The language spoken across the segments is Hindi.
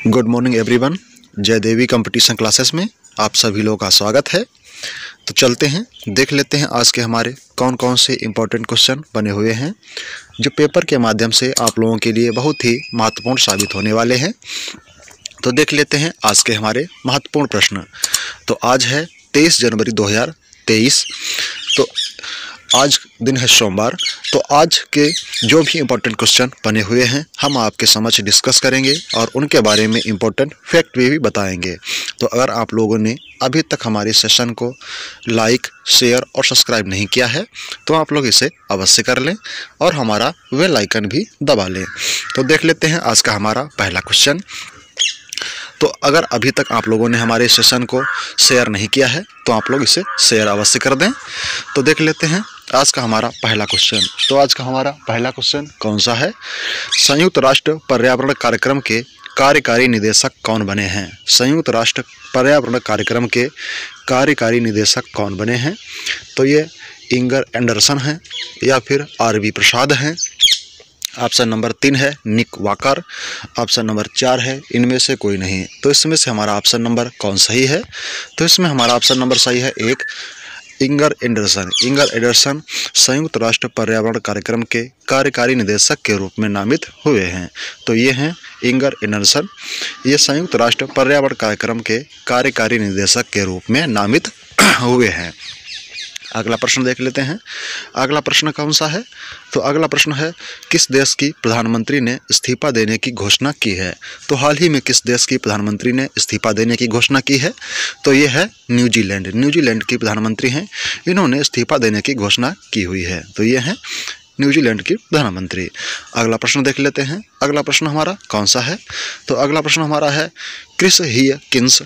Good morning everyone. जय देवी कंपटीशन क्लासेस में आप सभी लोगों का स्वागत है। तो चलते हैं, देख लेते हैं आज के हमारे कौन कौन से इम्पोर्टेंट क्वेश्चन बने हुए हैं जो पेपर के माध्यम से आप लोगों के लिए बहुत ही महत्वपूर्ण साबित होने वाले हैं। तो देख लेते हैं आज के हमारे महत्वपूर्ण प्रश्न। तो आज है 23 जनवरी 2023। तो आज दिन है सोमवार। तो आज के जो भी इम्पोर्टेंट क्वेश्चन बने हुए हैं हम आपके समक्ष डिस्कस करेंगे और उनके बारे में इम्पोर्टेंट फैक्ट भी बताएंगे। तो अगर आप लोगों ने अभी तक हमारे सेशन को लाइक, शेयर और सब्सक्राइब नहीं किया है तो आप लोग इसे अवश्य कर लें और हमारा बेल आइकन भी दबा लें। तो देख लेते हैं आज का हमारा पहला क्वेश्चन। तो अगर अभी तक आप लोगों ने हमारे सेशन को शेयर नहीं किया है तो आप लोग इसे शेयर अवश्य कर दें। तो देख लेते हैं आज का हमारा पहला क्वेश्चन। तो आज का हमारा पहला क्वेश्चन कौन सा है? संयुक्त राष्ट्र पर्यावरण कार्यक्रम के कार्यकारी निदेशक कौन बने हैं? संयुक्त राष्ट्र पर्यावरण कार्यक्रम के कार्यकारी निदेशक कौन बने हैं? तो ये इंगर एंडरसन हैं या फिर आर.वी. प्रसाद हैं। ऑप्शन नंबर 3 है निक वॉकर। ऑप्शन नंबर 4 है इनमें से कोई नहीं। तो इसमें से हमारा ऑप्शन नंबर कौन सही है? तो इसमें हमारा ऑप्शन नंबर सही है एक, इंगर एंडरसन। इंगर एंडरसन संयुक्त राष्ट्र पर्यावरण कार्यक्रम के कार्यकारी निदेशक के रूप में नामित हुए हैं। तो ये हैं इंगर एंडरसन, ये संयुक्त राष्ट्र पर्यावरण कार्यक्रम के कार्यकारी निदेशक के रूप में नामित हुए हैं। अगला प्रश्न देख लेते हैं। अगला प्रश्न कौन सा है? तो अगला प्रश्न है किस देश की प्रधानमंत्री ने इस्तीफा देने की घोषणा की है? तो हाल ही में किस देश की प्रधानमंत्री ने इस्तीफा देने की घोषणा की है? तो ये है न्यूजीलैंड। न्यूजीलैंड की प्रधानमंत्री हैं, इन्होंने इस्तीफा देने की घोषणा की हुई है। तो ये है न्यूजीलैंड की प्रधानमंत्री। अगला प्रश्न देख लेते हैं। अगला प्रश्न हमारा कौन सा है? तो अगला प्रश्न हमारा है क्रिस हियकिंस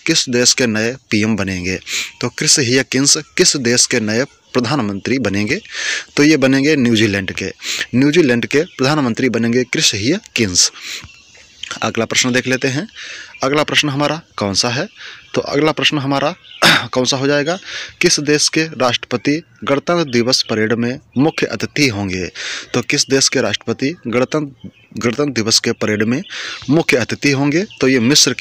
किस देश के नए पीएम बनेंगे? तो क्रिस हियकिंस किस देश के नए प्रधानमंत्री बनेंगे? तो ये बनेंगे न्यूजीलैंड के प्रधानमंत्री बनेंगे क्रिस हियकिंस। अगला प्रश्न देख लेते हैं। अगला प्रश्न हमारा कौन सा है? तो अगला प्रश्न हमारा कौन सा हो जाएगा? किस देश के राष्ट्रपति गणतंत्र दिवस परेड में मुख्य अतिथि होंगे? तो किस देश के राष्ट्रपति गणतंत्र दिवस के परेड में मुख्य अतिथि होंगे? तो ये मिस्र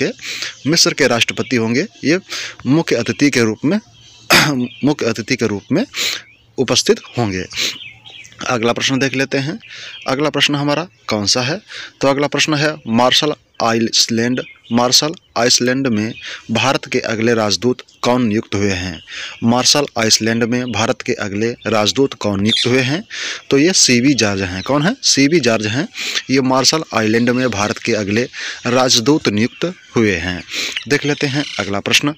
के राष्ट्रपति होंगे। ये मुख्य अतिथि के रूप में उपस्थित होंगे। अगला प्रश्न देख लेते हैं। अगला प्रश्न हमारा कौन सा है? तो अगला प्रश्न है मार्शल आइसलैंड में भारत के अगले राजदूत कौन नियुक्त हुए हैं? मार्शल आइसलैंड में भारत के अगले राजदूत कौन नियुक्त हुए हैं? तो ये सी.वी. जॉर्ज हैं। कौन है? सी.वी. जॉर्ज हैं। ये मार्शल आइलैंड में भारत के अगले राजदूत नियुक्त हुए हैं। देख लेते हैं अगला प्रश्न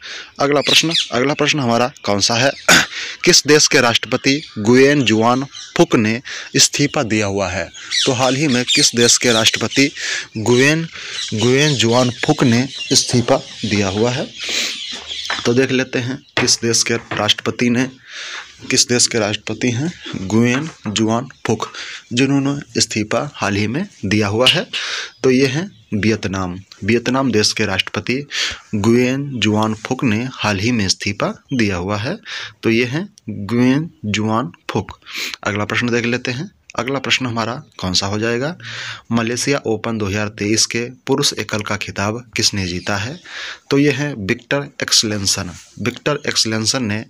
हमारा कौन सा है? किस देश के राष्ट्रपति गुयेन जुआन फुक ने इस्तीफा दिया हुआ है? तो हाल ही में किस देश के राष्ट्रपति गुयेन जुआन फुक ने इस्तीफा दिया हुआ है? तो देख लेते हैं किस देश के राष्ट्रपति हैं गुयेन जुआन फुक, जिन्होंने इस्तीफा हाल ही में दिया हुआ है। तो ये हैं वियतनाम देश के राष्ट्रपति गुयेन जुआन फुक ने हाल ही में इस्तीफा दिया हुआ है। तो ये हैं गुयेन जुआन फुक। अगला प्रश्न देख लेते हैं। अगला प्रश्न हमारा कौन सा हो जाएगा? मलेशिया ओपन 2023 के पुरुष एकल का खिताब किसने जीता है? तो ये है विक्टर एक्सलेंसन ने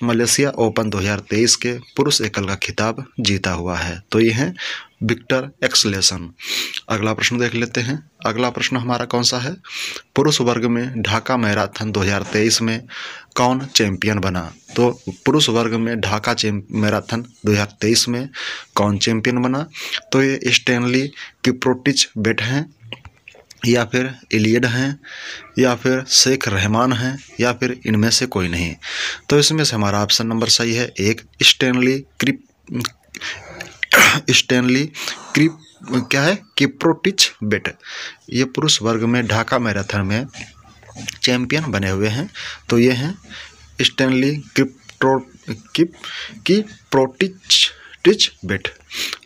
मलेशिया ओपन 2023 के पुरुष एकल का खिताब जीता हुआ है। तो ये है विक्टर एक्सलेंसन। अगला प्रश्न देख लेते हैं। अगला प्रश्न हमारा कौन सा है? पुरुष वर्ग में ढाका मैराथन 2023 में कौन चैंपियन बना? तो पुरुष वर्ग में ढाका मैराथन 2023 में कौन चैंपियन बना? तो ये स्टैनली किप्रोटिच बेट हैं, या फिर इलियड हैं, या फिर शेख रहमान हैं, या फिर इनमें से कोई नहीं। तो इसमें से हमारा ऑप्शन नंबर सही है एक, स्टैनली किप्रोटिच बेट। ये पुरुष वर्ग में ढाका मैराथन में चैंपियन बने हुए हैं। तो ये हैं स्टैनली किप्रोटिच टिचबिट।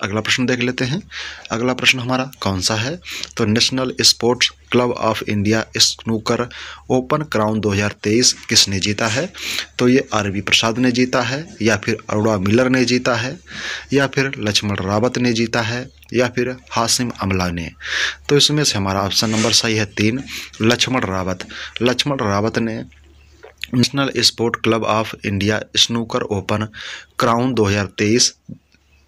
अगला प्रश्न देख लेते हैं। अगला प्रश्न हमारा कौन सा है? तो national sports club of India snooker open crown 2023 किसने जीता है? तो ये आर.वी. प्रसाद ने जीता है, या फिर अरोड़ा मिलर ने जीता है, या फिर लक्ष्मण रावत ने जीता है, या फिर हाशिम अमला ने। तो इसमें से हमारा ऑप्शन नंबर सही है 3, लक्ष्मण रावत। लक्ष्मण रावत ने national sport club of India snooker open crown 2023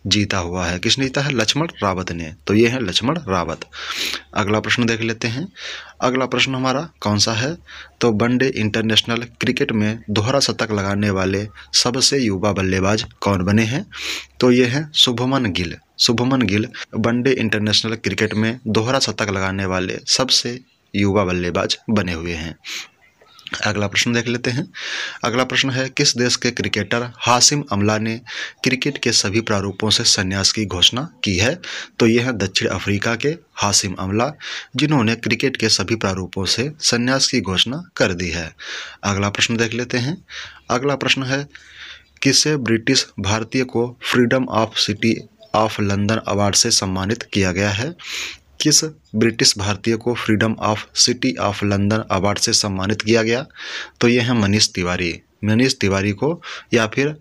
जीता हुआ है। किसने जीता है? लक्ष्मण रावत ने। तो ये है लक्ष्मण रावत। अगला प्रश्न देख लेते हैं। अगला प्रश्न हमारा कौन सा है? तो वनडे इंटरनेशनल क्रिकेट में दोहरा शतक लगाने वाले सबसे युवा बल्लेबाज कौन बने हैं? तो ये है Shubman Gill. Shubman Gill one day international cricket में दोहरा शतक लगाने वाले सबसे युवा बल्लेबाज बने हुए हैं। अगला प्रश्न देख लेते हैं। अगला प्रश्न है, किस देश के क्रिकेटर हाशिम अमला ने क्रिकेट के सभी प्रारूपों से संन्यास की घोषणा की है? तो ये है दक्षिण अफ्रीका के हाशिम अमला, जिन्होंने क्रिकेट के सभी प्रारूपों से संन्यास की घोषणा कर दी है। अगला प्रश्न देख लेते हैं। अगला प्रश्न है, किसे ब्रिटिश भारतीय को freedom of city of London award से सम्मानित किया गया है? किस ब्रिटिश भारतीय को freedom of city of London award से सम्मानित किया गया? तो ये है मनीष तिवारी। मनीष तिवारी को, या फिर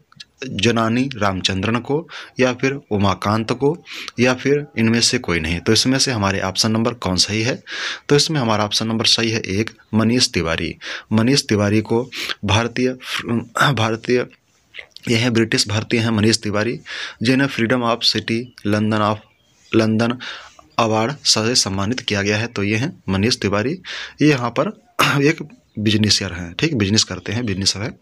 जनानी रामचंद्रन को, या फिर उमाकांत को, या फिर इनमें से कोई नहीं। तो इसमें से हमारे ऑप्शन नंबर कौन सही है? तो इसमें हमारा ऑप्शन नंबर सही है 1, मनीष तिवारी। मनीष तिवारी को भारतीय यह है ब्रिटिश भारतीय हैं मनीष तिवारी, जिन्हें freedom of city London award से सम्मानित किया गया है। तो ये हैं मनीष तिवारी। ये यहाँ पर एक बिजनेसर हैं, ठीक, बिजनेस करते हैं, बिजनेसर है।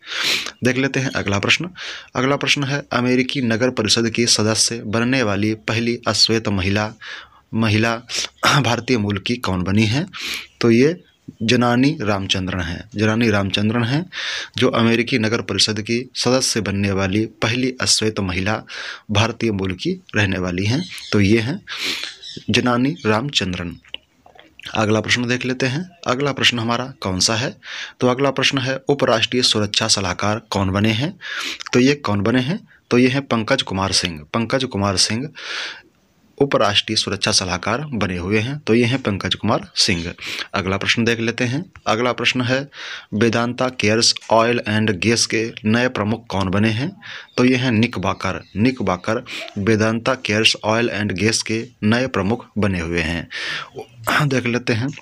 देख लेते हैं अगला प्रश्न। अगला प्रश्न है, अमेरिकी नगर परिषद की सदस्य बनने वाली पहली अश्वेत महिला भारतीय मूल की कौन बनी है? तो ये जनानी रामचंद्रन हैं। जनानी रामचंद्रन हैं जो अमेरिकी नगर परिषद की सदस्य बनने वाली पहली अश्वेत महिला भारतीय मूल की रहने वाली हैं। तो ये हैं जनानी रामचंद्रन। अगला प्रश्न देख लेते हैं। अगला प्रश्न हमारा कौन सा है? तो अगला प्रश्न है, उपराष्ट्रीय सुरक्षा सलाहकार कौन बने हैं? तो ये कौन बने हैं? तो ये हैं पंकज कुमार सिंह। पंकज कुमार सिंह उपराष्ट्रीय सुरक्षा सलाहकार बने हुए हैं। तो ये हैं पंकज कुमार सिंह। अगला प्रश्न देख लेते हैं। अगला प्रश्न है, Vedanta Cairns oil and gas के नए प्रमुख कौन बने हैं? तो ये हैं Nick Bakker. Nick Bakker Vedanta Cairns oil and gas के नए प्रमुख बने हुए हैं। देख लेते हैं।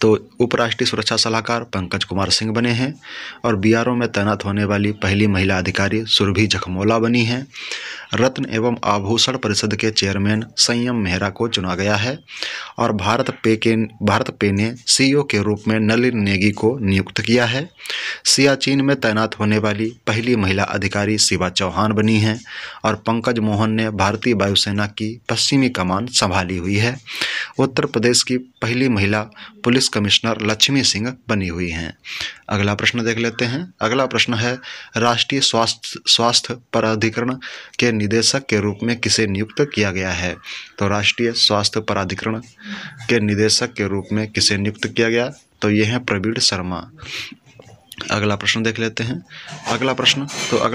तो उपराष्ट्रीय सुरक्षा सलाहकार पंकज कुमार सिंह बने हैं, और बीआरओ में तैनात होने वाली पहली महिला अधिकारी सुरभि जखमोला बनी हैं। रत्न एवं आभूषण परिषद के चेयरमैन संयम मेहरा को चुना गया है, और भारत पे ने सीईओ के रूप में नलिन नेगी को नियुक्त किया है। सियाचिन में तैनात होने वाली पहली महिला अधिकारी शिवा चौहान बनी हैं, और पंकज मोहन ने भारतीय वायुसेना की पश्चिमी कमान संभाली हुई है। उत्तर प्रदेश की पहली महिला पुलिस कमिश्नर लक्ष्मी सिंह बनी हुई हैं। अगला प्रश्न देख लेते हैं। अगला प्रश्न है, राष्ट्रीय स्वास्थ्य प्राधिकरण के निदेशक के रूप में किसे नियुक्त किया गया है? तो राष्ट्रीय स्वास्थ्य प्राधिकरण के निदेशक के रूप में किसे नियुक्त किया गया? तो ये है प्रवीण शर्मा। अगला प्रश्न देख लेते हैं। अगला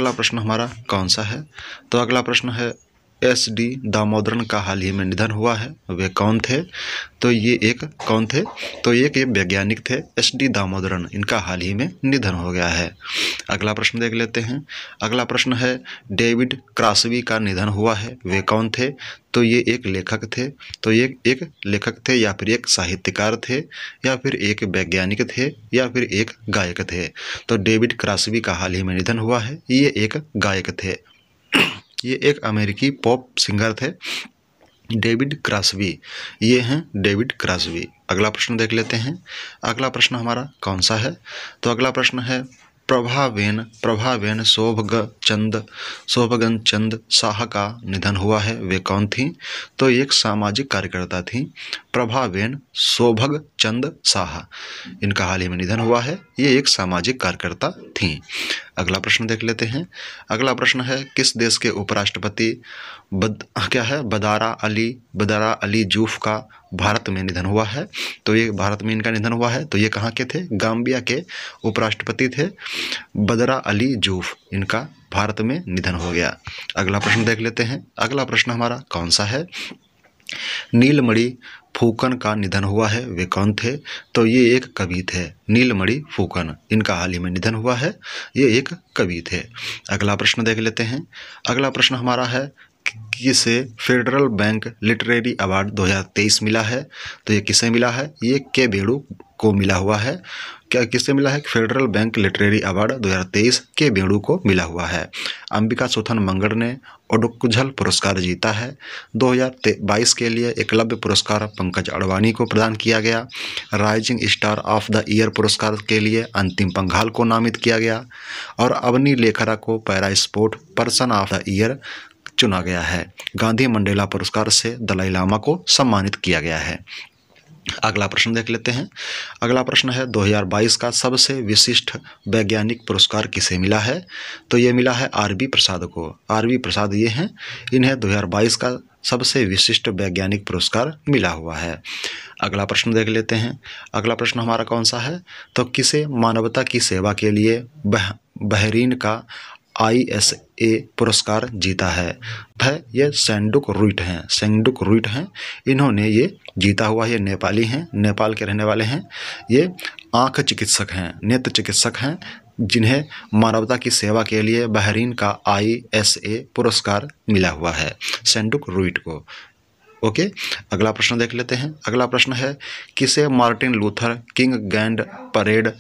प्रश्न हमारा कौन सा है? तो अगला प्रश्न है, SD दामोदरन का हाल ही में निधन हुआ है, वे कौन थे? तो ये एक कौन थे? तो ये वैज्ञानिक थे, SD दामोदरन, इनका हाल ही में निधन हो गया है। अगला प्रश्न देख लेते हैं। अगला प्रश्न है, डेविड क्रॉसबी का निधन हुआ है, वे कौन थे? तो ये एक लेखक थे। तो ये एक लेखक थे, या फिर एक साहित्यकार थे, या फिर एक वैज्ञानिक थे, या फिर एक गायक थे। तो डेविड क्रॉसबी का हाल ही में निधन हुआ है, ये एक गायक थे। ये एक अमेरिकी पॉप सिंगर थे, डेविड क्रॉसबी। ये हैं डेविड क्रॉसबी। अगला प्रश्न देख लेते हैं। अगला प्रश्न हमारा कौन सा है? तो अगला प्रश्न है, प्रभावेन शोभगन चंद शाह का निधन हुआ है, वे कौन थी? तो एक सामाजिक कार्यकर्ता थी, प्रभावेन शोभग चंद साहा, इनका हाल ही में निधन हुआ है। ये एक सामाजिक कार्यकर्ता थीं। अगला प्रश्न देख लेते हैं। अगला प्रश्न है, किस देश के उपराष्ट्रपति बदारा अली जूफ का भारत में निधन हुआ है? तो ये भारत में इनका निधन हुआ है। तो ये कहाँ के थे? गाम्बिया के उपराष्ट्रपति थे बदारा अली जूफ, इनका भारत में निधन हो गया। अगला प्रश्न देख लेते हैं। अगला प्रश्न हमारा कौन सा है? नीलमणि फुकन का निधन हुआ है, वे कौन थे? तो ये एक कवि थे, नीलमणि फुकन, इनका हाल ही में निधन हुआ है। ये एक कवि थे। अगला प्रश्न देख लेते हैं। अगला प्रश्न हमारा है, किसे फेडरल बैंक लिटरेरी अवार्ड 2023 मिला है? तो ये किसे मिला है? ये के बेड़ू को मिला हुआ है। क्या किससे मिला है? फेडरल बैंक लिटरेरी अवार्ड 2023 के बेड़ू को मिला हुआ है। अंबिका सुथन मंगड़ ने ओडुकझल पुरस्कार जीता है। 2022 के लिए एकलव्य पुरस्कार पंकज अडवाणी को प्रदान किया गया। Rising star of the year पुरस्कार के लिए अंतिम पंघाल को नामित किया गया। और अवनी लेखरा को para sport person of the year चुना गया है। गांधी मंडेला पुरस्कार से दलाई लामा को सम्मानित किया गया है। अगला प्रश्न देख लेते हैं। अगला प्रश्न है, 2022 का सबसे विशिष्ट वैज्ञानिक पुरस्कार किसे मिला है? तो ये मिला है आर.बी. प्रसाद को। आर.बी. प्रसाद ये हैं, इन्हें 2022 का सबसे विशिष्ट वैज्ञानिक पुरस्कार मिला हुआ है। अगला प्रश्न देख लेते हैं। अगला प्रश्न हमारा कौन सा है? तो किसे मानवता की सेवा के लिए बहरीन का ISA पुरस्कार जीता है? ये सेंडुक रुइट हैं, इन्होंने ये जीता हुआ। ये नेपाली हैं, नेपाल के रहने वाले हैं। ये आँख चिकित्सक हैं, नेत्र चिकित्सक हैं, जिन्हें मानवता की सेवा के लिए बहरीन का ISA पुरस्कार मिला हुआ है, सेंडुक रुइट को। ओके, अगला प्रश्न देख लेते हैं। अगला प्रश्न है, किसे Martin Luther King grand parade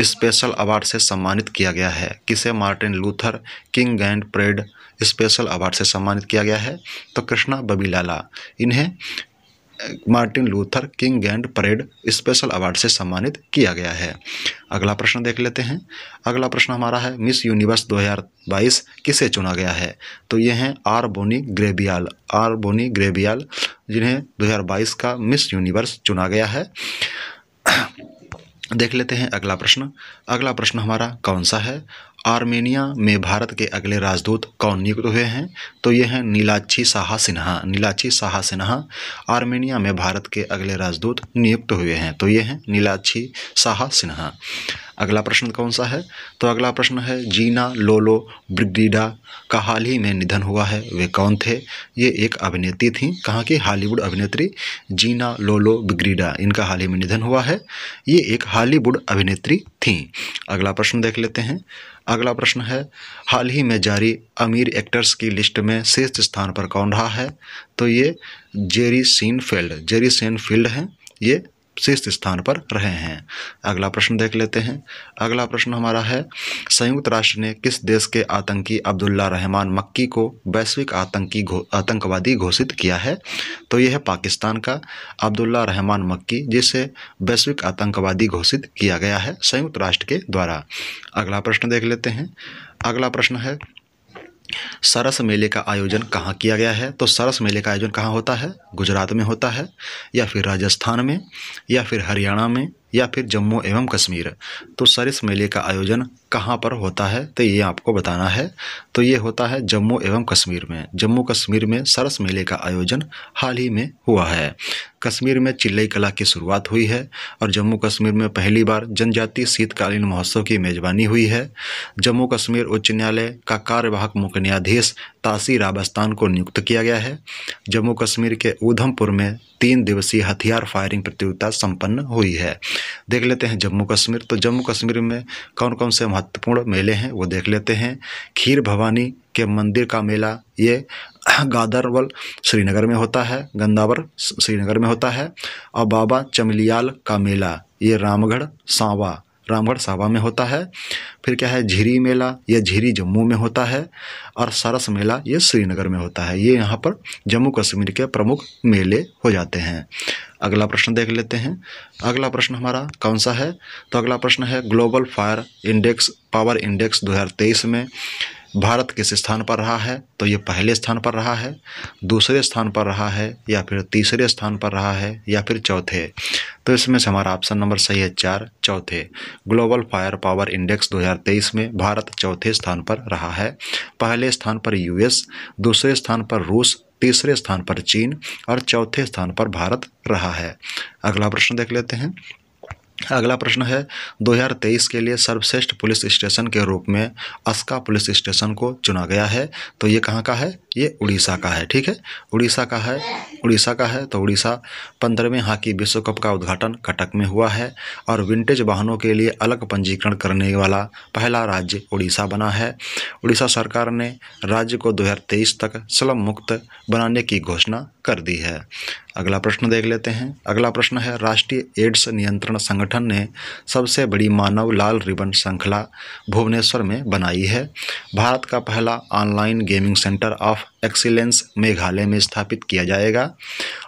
special award से सम्मानित किया गया है? किसे Martin Luther King grand parade special award से सम्मानित किया गया है? तो कृष्णा बबीलाला, इन्हें Martin Luther King grand parade special award से सम्मानित किया गया है। अगला प्रश्न देख लेते हैं। अगला प्रश्न हमारा है, मिस यूनिवर्स 2022 किसे चुना गया है? तो ये हैं आर बोनी ग्रेबियाल, जिन्हें 2022 का मिस यूनिवर्स चुना गया है। देख लेते हैं अगला प्रश्न। अगला प्रश्न हमारा कौन सा है? आर्मेनिया में भारत के अगले राजदूत कौन नियुक्त हुए हैं? तो ये हैं नीलाक्षी साहा सिन्हा। आर्मेनिया में भारत के अगले राजदूत नियुक्त हुए हैं। तो ये हैं नीलाक्षी साहा सिन्हा। अगला प्रश्न कौन सा है? तो अगला प्रश्न है, जीना लोलो ब्रिगीडा का हाल ही में निधन हुआ है, वे कौन थे? ये एक अभिनेत्री थी, कहाँ की? हॉलीवुड अभिनेत्री जीना लोलो ब्रिगीडा, इनका हाल ही में निधन हुआ है। ये एक हॉलीवुड अभिनेत्री थी। अगला प्रश्न देख लेते हैं। अगला प्रश्न है, हाल ही में जारी अमीर एक्टर्स की लिस्ट में शीर्ष स्थान पर कौन रहा है? तो ये जेरी सेनफील्ड हैं, ये शीर्ष स्थान पर रहे हैं। अगला प्रश्न देख लेते हैं। अगला प्रश्न हमारा है, संयुक्त राष्ट्र ने किस देश के आतंकी अब्दुल्ला रहमान मक्की को वैश्विक आतंकवादी घोषित किया है? तो यह है पाकिस्तान का अब्दुल्ला रहमान मक्की, जिसे वैश्विक आतंकवादी घोषित किया गया है संयुक्त राष्ट्र के द्वारा। अगला प्रश्न देख लेते हैं। अगला प्रश्न है, सरस मेले का आयोजन कहाँ किया गया है? तो सरस मेले का आयोजन कहाँ होता है? गुजरात में होता है, या फिर राजस्थान में, या फिर हरियाणा में, या फिर जम्मू एवं कश्मीर। तो सरस मेले का आयोजन कहाँ पर होता है? तो ये आपको बताना है। तो ये होता है जम्मू एवं कश्मीर में। जम्मू कश्मीर में सरस मेले का आयोजन हाल ही में हुआ है। कश्मीर में चिल्लई कला की शुरुआत हुई है और जम्मू कश्मीर में पहली बार जनजातीय शीतकालीन महोत्सव की मेजबानी हुई है। जम्मू कश्मीर उच्च न्यायालय का कार्यवाहक मुख्य न्यायाधीश तासीर आबस्तान को नियुक्त किया गया है। जम्मू कश्मीर के उधमपुर में 3 दिवसीय हथियार फायरिंग प्रतियोगिता संपन्न हुई है। देख लेते हैं जम्मू कश्मीर। तो जम्मू कश्मीर में कौन कौन से महत्वपूर्ण मेले हैं वो देख लेते हैं। खीर भवानी के मंदिर का मेला ये गादरबल श्रीनगर में होता है, गंदावर श्रीनगर में होता है। और बाबा चमलियाल का मेला ये रामगढ़ सावा में होता है। फिर क्या है, झिरी मेला ये झिरी जम्मू में होता है। और सरस मेला ये श्रीनगर में होता है। ये यहाँ पर जम्मू कश्मीर के प्रमुख मेले हो जाते हैं। अगला प्रश्न देख लेते हैं। अगला प्रश्न हमारा कौन सा है? तो अगला प्रश्न है, ग्लोबल पावर इंडेक्स 2023 में भारत किस स्थान पर रहा है? तो ये पहले स्थान पर रहा है, दूसरे स्थान पर रहा है, या फिर तीसरे स्थान पर रहा है, या फिर चौथे? तो इसमें से हमारा ऑप्शन नंबर सही है 4 चौथे। ग्लोबल फायर पावर इंडेक्स 2023 में भारत चौथे स्थान पर रहा है। पहले स्थान पर यूएस, दूसरे स्थान पर रूस, तीसरे स्थान पर चीन और चौथे स्थान पर भारत रहा है। अगला प्रश्न देख लेते हैं। अगला प्रश्न है 2023 के लिए सर्वश्रेष्ठ पुलिस स्टेशन के रूप में अस्का पुलिस स्टेशन को चुना गया है। तो ये कहाँ का है? ये उड़ीसा का है। ठीक है, उड़ीसा का है। तो उड़ीसा 15वें हॉकी विश्व कप का उद्घाटन कटक में हुआ है और विंटेज वाहनों के लिए अलग पंजीकरण करने वाला पहला राज्य उड़ीसा बना है। उड़ीसा सरकार ने राज्य को 2023 तक स्लम मुक्त बनाने की घोषणा कर दी है। अगला प्रश्न देख लेते हैं। अगला प्रश्न है राष्ट्रीय एड्स नियंत्रण संगठन ने सबसे बड़ी मानव लाल रिबन श्रृंखला भुवनेश्वर में बनाई है। भारत का पहला online gaming centre of excellence Meghalaya में स्थापित किया जाएगा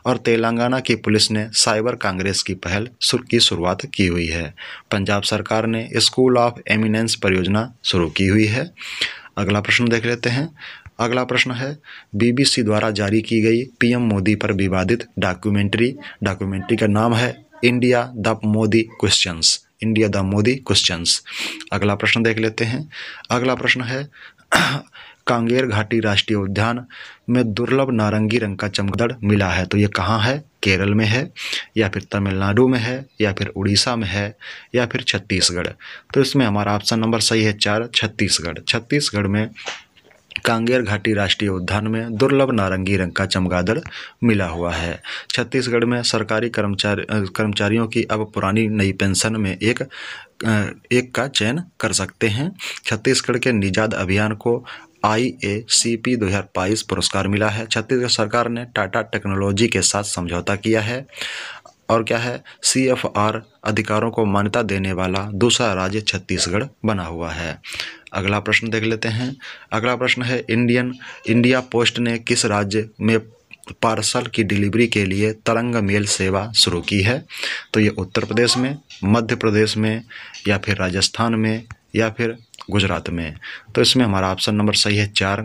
और तेलंगाना की पुलिस ने साइबर कांग्रेस की पहल की शुरुआत की हुई है। पंजाब सरकार ने स्कूल ऑफ एमिनेंस परियोजना शुरू की हुई है। अगला प्रश्न देख लेते हैं। अगला प्रश्न है बीबीसी द्वारा जारी की गई पीएम मोदी पर विवादित डॉक्यूमेंट्री का नाम है इंडिया द मोदी क्वेश्चंस। अगला प्रश्न देख लेते हैं। अगला प्रश्न है कांगेर घाटी राष्ट्रीय उद्यान में दुर्लभ नारंगी रंग का चमगादड़ मिला है। तो ये कहाँ है? केरल में है या फिर तमिलनाडु में है या फिर उड़ीसा में है या फिर छत्तीसगढ़। तो इसमें हमारा ऑप्शन नंबर सही है 4 छत्तीसगढ़ में कांगेर घाटी राष्ट्रीय उद्यान में दुर्लभ नारंगी रंग का चमगादड़ मिला हुआ है। छत्तीसगढ़ में सरकारी कर्मचारियों की अब पुरानी नई पेंशन में एक का चयन कर सकते हैं। छत्तीसगढ़ के निजात अभियान को IACP 2022 पुरस्कार मिला है। छत्तीसगढ़ सरकार ने टाटा टेक्नोलॉजी के साथ समझौता किया है और क्या है CFR अधिकारों को मान्यता देने वाला दूसरा राज्य छत्तीसगढ़ बना हुआ है। अगला प्रश्न देख लेते हैं। अगला प्रश्न है इंडिया पोस्ट ने किस राज्य में पार्सल की डिलीवरी के लिए तरंग मेल सेवा शुरू की है? तो ये उत्तर प्रदेश में, मध्य प्रदेश में या फिर राजस्थान में या फिर गुजरात में। तो इसमें हमारा ऑप्शन नंबर सही है 4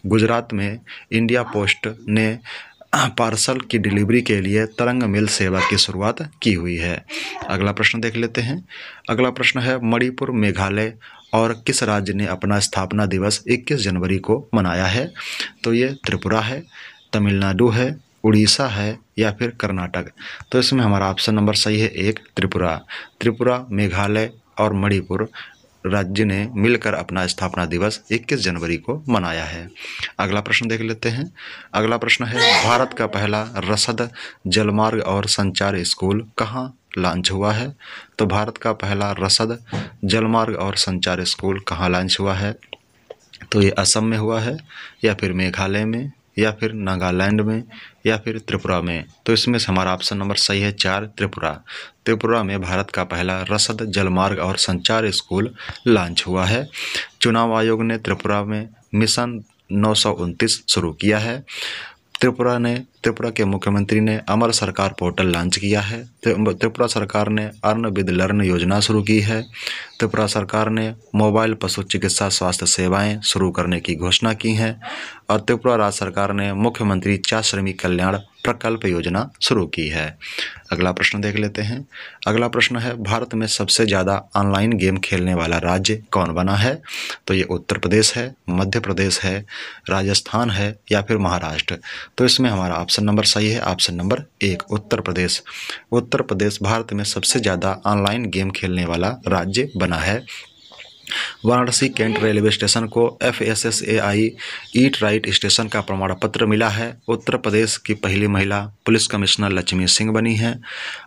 गुजरात में इंडिया पोस्ट ने पार्सल की डिलीवरी के लिए तरंग मेल सेवा की शुरुआत की हुई है। अगला प्रश्न देख लेते हैं। अगला प्रश्न है मणिपुर, मेघालय और किस राज्य ने अपना स्थापना दिवस 21 जनवरी को मनाया है? तो ये त्रिपुरा है, तमिलनाडु है, उड़ीसा है या फिर कर्नाटक। तो इसमें हमारा ऑप्शन नंबर सही है 1 त्रिपुरा, मेघालय और मणिपुर राज्य ने मिलकर अपना स्थापना दिवस 21 जनवरी को मनाया है। अगला प्रश्न देख लेते हैं। अगला प्रश्न है भारत का पहला रसद जलमार्ग और संचार स्कूल कहाँ लॉन्च हुआ है? तो भारत का पहला रसद जलमार्ग और संचार स्कूल कहाँ लॉन्च हुआ है? तो ये असम में हुआ है या फिर मेघालय में या फिर नागालैंड में या फिर त्रिपुरा में। तो इसमें से हमारा ऑप्शन नंबर सही है 4 त्रिपुरा में भारत का पहला रसद जलमार्ग और संचार स्कूल लॉन्च हुआ है। चुनाव आयोग ने त्रिपुरा में मिशन 929 शुरू किया है। त्रिपुरा के मुख्यमंत्री ने अमर सरकार पोर्टल लॉन्च किया है। त्रिपुरा सरकार ने अर्न विद लर्न योजना शुरू की है। त्रिपुरा सरकार ने मोबाइल पशु चिकित्सा स्वास्थ्य सेवाएं शुरू करने की घोषणा की है और त्रिपुरा राज्य सरकार ने मुख्यमंत्री चा श्रमिक कल्याण प्रकल्प योजना शुरू की है। अगला प्रश्न देख लेते हैं। अगला प्रश्न है भारत में सबसे ज़्यादा ऑनलाइन गेम खेलने वाला राज्य कौन बना है? तो ये उत्तर प्रदेश है, मध्य प्रदेश है, राजस्थान है या फिर महाराष्ट्र। तो इसमें हमारा ऑप्शन नंबर सही है ऑप्शन नंबर 1 उत्तर प्रदेश भारत में सबसे ज़्यादा ऑनलाइन गेम खेलने वाला राज्य बना है। वाराणसी कैंट रेलवे स्टेशन को FSSAI ईट राइट स्टेशन का प्रमाण पत्र मिला है। उत्तर प्रदेश की पहली महिला पुलिस कमिश्नर लक्ष्मी सिंह बनी है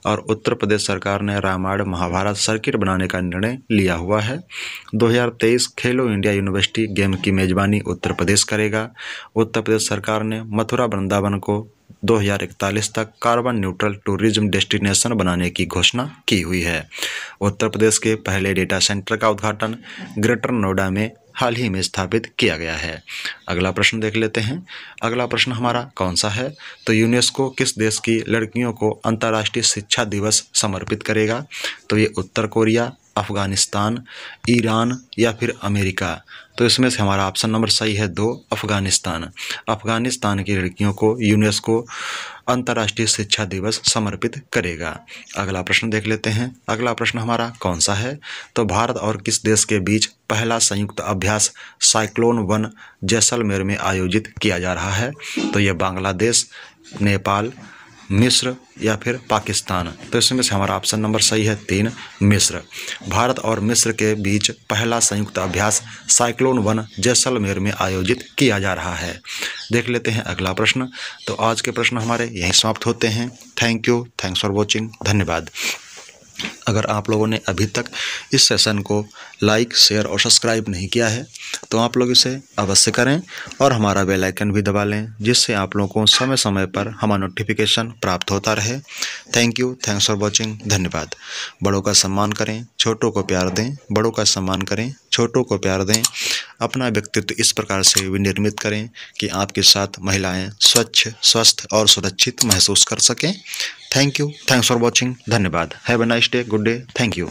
और उत्तर प्रदेश सरकार ने रामायण महाभारत सर्किट बनाने का निर्णय लिया हुआ है। 2023 खेलो इंडिया यूनिवर्सिटी गेम की मेजबानी उत्तर प्रदेश करेगा। उत्तर प्रदेश सरकार ने मथुरा वृंदावन को 2041 तक कार्बन न्यूट्रल टूरिज्म डेस्टिनेशन बनाने की घोषणा की हुई है। उत्तर प्रदेश के पहले डेटा सेंटर का उद्घाटन ग्रेटर नोएडा में हाल ही में स्थापित किया गया है। अगला प्रश्न देख लेते हैं। अगला प्रश्न हमारा कौन सा है? तो यूनेस्को किस देश की लड़कियों को अंतर्राष्ट्रीय शिक्षा दिवस समर्पित करेगा? तो ये उत्तर कोरिया, अफगानिस्तान, ईरान या फिर अमेरिका। तो इसमें से हमारा ऑप्शन नंबर सही है 2 अफगानिस्तान की लड़कियों को यूनेस्को अंतर्राष्ट्रीय शिक्षा दिवस समर्पित करेगा? अगला प्रश्न देख लेते हैं। अगला प्रश्न हमारा कौन सा है? तो भारत और किस देश के बीच पहला संयुक्त अभ्यास साइक्लोन 1 जैसलमेर में आयोजित किया जा रहा है? तो ये बांग्लादेश, नेपाल, मिस्र या फिर पाकिस्तान। तो इसमें से हमारा ऑप्शन नंबर सही है 3, मिस्र। भारत और मिस्र के बीच पहला संयुक्त अभ्यास साइक्लोन 1 जैसलमेर में आयोजित किया जा रहा है। देख लेते हैं अगला प्रश्न। तो आज के प्रश्न हमारे यहीं समाप्त होते हैं। Thank you, thanks for watching, धन्यवाद। अगर आप लोगों ने अभी तक इस सेशन को लाइक, शेयर और सब्सक्राइब नहीं किया है तो आप लोग इसे अवश्य करें और हमारा बेल आइकन भी दबा लें, जिससे आप लोगों को समय समय पर हमारा नोटिफिकेशन प्राप्त होता रहे। Thank you, thanks for watching, धन्यवाद। बड़ों का सम्मान करें, छोटों को प्यार दें। बड़ों का सम्मान करें, छोटों को प्यार दें। अपना व्यक्तित्व इस प्रकार से विनिर्मित करें कि आपके साथ महिलाएं स्वच्छ, स्वस्थ और सुरक्षित महसूस कर सकें। Thank you, thanks for watching, धन्यवाद। Have a nice day, good day, thank you.